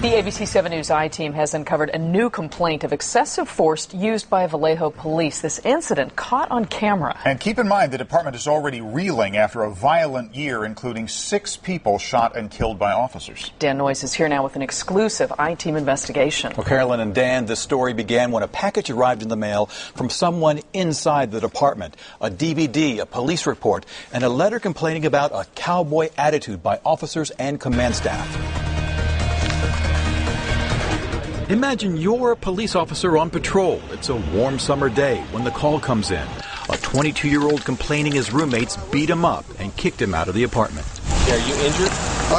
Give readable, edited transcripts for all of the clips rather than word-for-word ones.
The ABC 7 News I-team has uncovered a new complaint of excessive force used by Vallejo police. This incident caught on camera. And keep in mind, the department is already reeling after a violent year, including 6 people shot and killed by officers. Dan Noyes is here now with an exclusive I-team investigation. Well, Carolyn and Dan, this story began when a package arrived in the mail from someone inside the department. A DVD, a police report, and a letter complaining about a cowboy attitude by officers and command staff. Imagine you're a police officer on patrol. It's a warm summer day when the call comes in. A 22-year-old complaining his roommates beat him up and kicked him out of the apartment. Are you injured?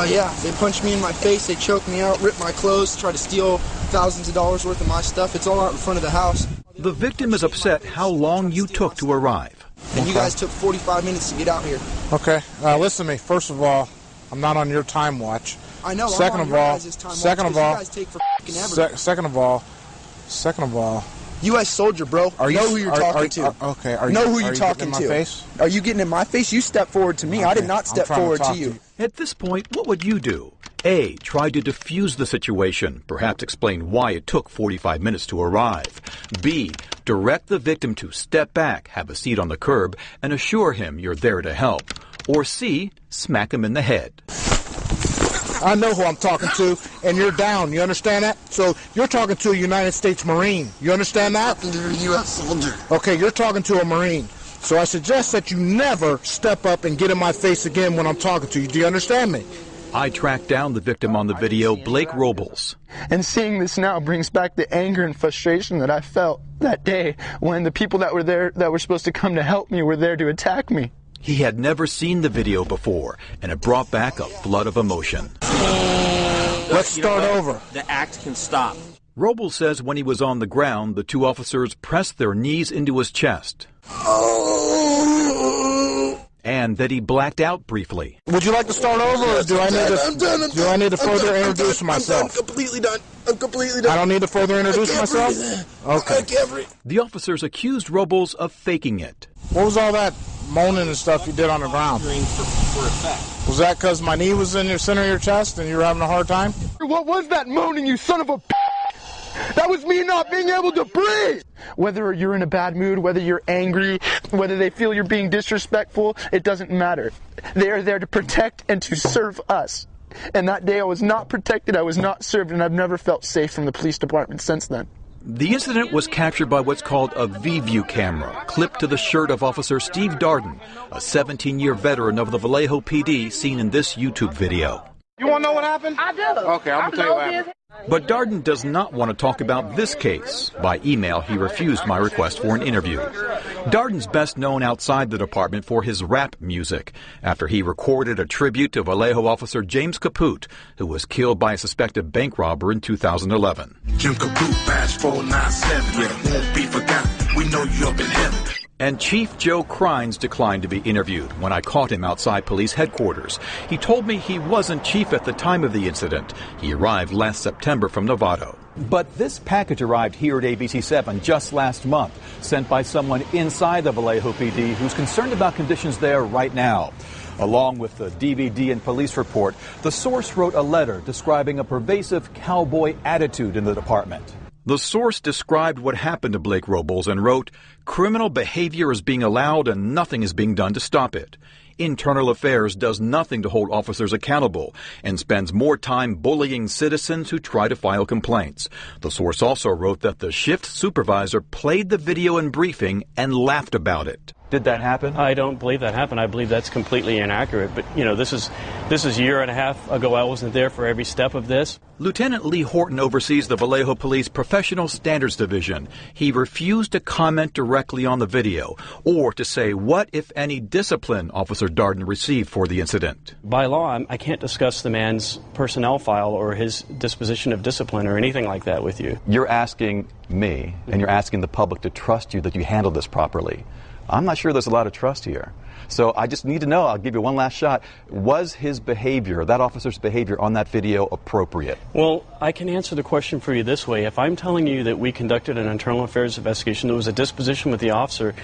Yeah. They punched me in my face, they choked me out, ripped my clothes, tried to steal thousands of dollars worth of my stuff. It's all out in front of the house. The victim is upset how long you took to arrive. And you guys took 45 minutes to get out here. Okay. Listen to me. First of all, I'm not on your time watch. I know. Second of all, U.S. soldier, bro. Know who you're talking to. Okay. Know who you're talking to. Are you getting in my face? You step forward to me. Okay. I did not step forward to you. At this point, what would you do? A, try to defuse the situation, perhaps explain why it took 45 minutes to arrive. B, direct the victim to step back, have a seat on the curb, and assure him you're there to help. Or C, smack him in the head. I know who I'm talking to, and you're down. You understand that? So you're talking to a United States Marine. You understand that? I'm talking to a U.S. soldier. Okay, you're talking to a Marine. So I suggest that you never step up and get in my face again when I'm talking to you. Do you understand me? I tracked down the victim on the video, Blake Robles. And seeing this now brings back the anger and frustration that I felt that day when the people that were there that were supposed to come to help me were there to attack me. He had never seen the video before, and it brought back a flood of emotion. Let's start over. The act can stop. Robles says when he was on the ground, the 2 officers pressed their knees into his chest. And that he blacked out briefly. Would you like to start over, or do I need to further introduce myself? I'm completely done. I don't need to further introduce myself? Okay. The officers accused Robles of faking it. What was all that moaning and stuff you did on the ground? Was that because my knee was in the center of your chest and you were having a hard time? What was that moaning, you son of a b****? That was me not being able to breathe! Whether you're in a bad mood, whether you're angry, whether they feel you're being disrespectful, it doesn't matter. They are there to protect and to serve us. And that day I was not protected, I was not served, and I've never felt safe from the police department since then. The incident was captured by what's called a V-View camera, clipped to the shirt of Officer Steve Darden, a 17-year veteran of the Vallejo PD, seen in this YouTube video. You want to know what happened? I do. Okay, I'm going to tell you what happened. But Darden does not want to talk about this case. By email, he refused my request for an interview. Darden's best known outside the department for his rap music, after he recorded a tribute to Vallejo officer James Caput, who was killed by a suspected bank robber in 2011. Jim Caput, badge 497, won't be forgotten. We know you up in heaven. And Chief Joe Crines declined to be interviewed when I caught him outside police headquarters. He told me he wasn't chief at the time of the incident. He arrived last September from Novato. But this package arrived here at ABC 7 just last month, sent by someone inside the Vallejo PD who's concerned about conditions there right now. Along with the DVD and police report, the source wrote a letter describing a pervasive cowboy attitude in the department. The source described what happened to Blake Robles and wrote, "Criminal behavior is being allowed and nothing is being done to stop it. Internal Affairs does nothing to hold officers accountable and spends more time bullying citizens who try to file complaints." The source also wrote that the shift supervisor played the video in briefing and laughed about it. Did that happen? I don't believe that happened. I believe that's completely inaccurate. But, you know, this is a year and a half ago. I wasn't there for every step of this. Lieutenant Lee Horton oversees the Vallejo Police Professional Standards Division. He refused to comment directly on the video or to say what, if any, discipline Officer Darden received for the incident. By law, I can't discuss the man's personnel file or his disposition of discipline or anything like that with you. You're asking me, and you're asking the public to trust you that you handled this properly. I'm not sure there's a lot of trust here. So I just need to know, I'll give you one last shot, was his behavior, that officer's behavior on that video appropriate? Well, I can answer the question for you this way. If I'm telling you that we conducted an internal affairs investigation, there was a disposition with the officer,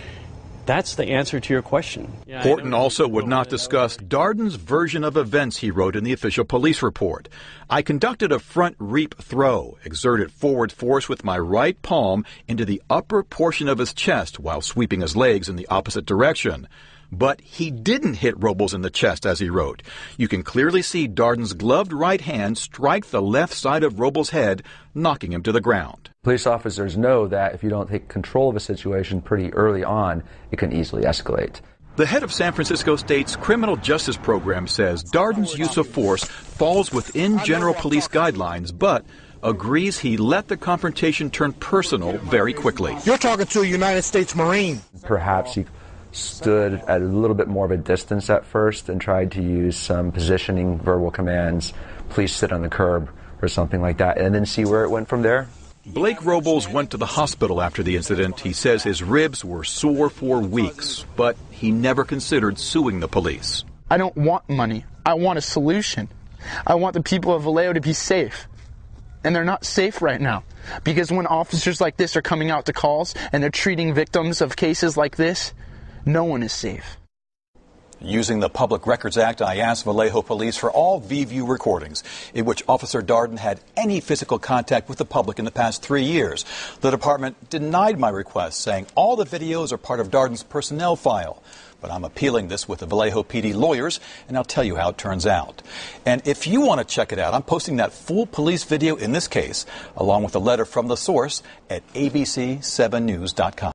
That's the answer to your question. Horton also would not discuss Darden's version of events he wrote in the official police report. I conducted a front reap throw, exerted forward force with my right palm into the upper portion of his chest while sweeping his legs in the opposite direction. But he didn't hit Robles in the chest, as he wrote. You can clearly see Darden's gloved right hand strike the left side of Robles' head, knocking him to the ground. Police officers know that if you don't take control of a situation pretty early on, it can easily escalate. The head of San Francisco State's criminal justice program says Darden's use of force falls within general police guidelines, but agrees he let the confrontation turn personal very quickly. You're talking to a United States Marine. Perhaps he stood at a little bit more of a distance at first and tried to use some positioning verbal commands, please sit on the curb or something like that, and then see where it went from there. Blake Robles went to the hospital after the incident. He says his ribs were sore for weeks, but he never considered suing the police. I don't want money. I want a solution. I want the people of Vallejo to be safe. And they're not safe right now. Because when officers like this are coming out to calls and they're treating victims of cases like this, no one is safe. Using the Public Records Act, I asked Vallejo police for all VIEW recordings in which Officer Darden had any physical contact with the public in the past 3 years. The department denied my request, saying all the videos are part of Darden's personnel file. But I'm appealing this with the Vallejo PD lawyers, and I'll tell you how it turns out. And if you want to check it out, I'm posting that full police video in this case, along with a letter from the source at abc7news.com.